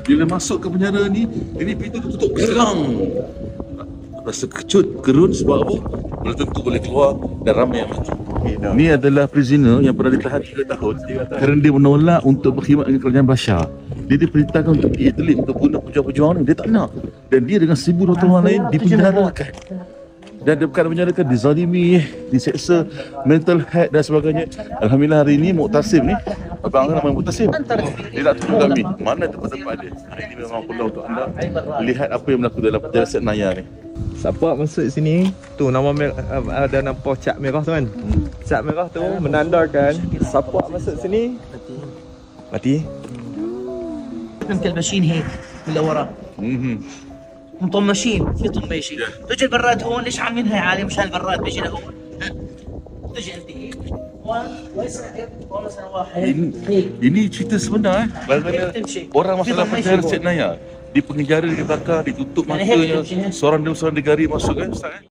Bila masuk ke penjara ni, ini pintu tutup gerang. Rasa kecut, gerun sebab apa? Belum tentu boleh keluar dan ramai yang mati. Ni adalah prisoner yang pernah ditahan 3 tahun kerana dia menolak untuk berkhidmat dengan kerajaan Bashar. Dia diperintahkan untuk pergi Idlib untuk bunuh pejuang-pejuang ni, dia tak nak. Dan dia dengan 1,200 orang lain dipenjarakan. Dan dia bukan dipenjarakan, dizalimi, diseksa, mental health dan sebagainya. Alhamdulillah hari ni Muktasim ni, abang nama Muktasim, dia nak tunjuk kami mana tempat-tempat dia. Ini memang peluang untuk anda lihat apa yang berlaku dalam penjara Setnaya ni. Siapa masuk sini tu nama ada nampak cat merah tu kan. Cat merah tu menandakan siapa masuk sini mati. مكلبشين هيك من لورا مطمشين في طماشين تجي البراد هون ليش عاملين هاي عالي مشان البراد بيجي لهون تجي انت هيك Ini cerita sebenar bagaimana orang masalah penjara Setnaya di penjara dibakar, ditutup matanya, seorang demi seorang digari masuk kan Ustaz kan?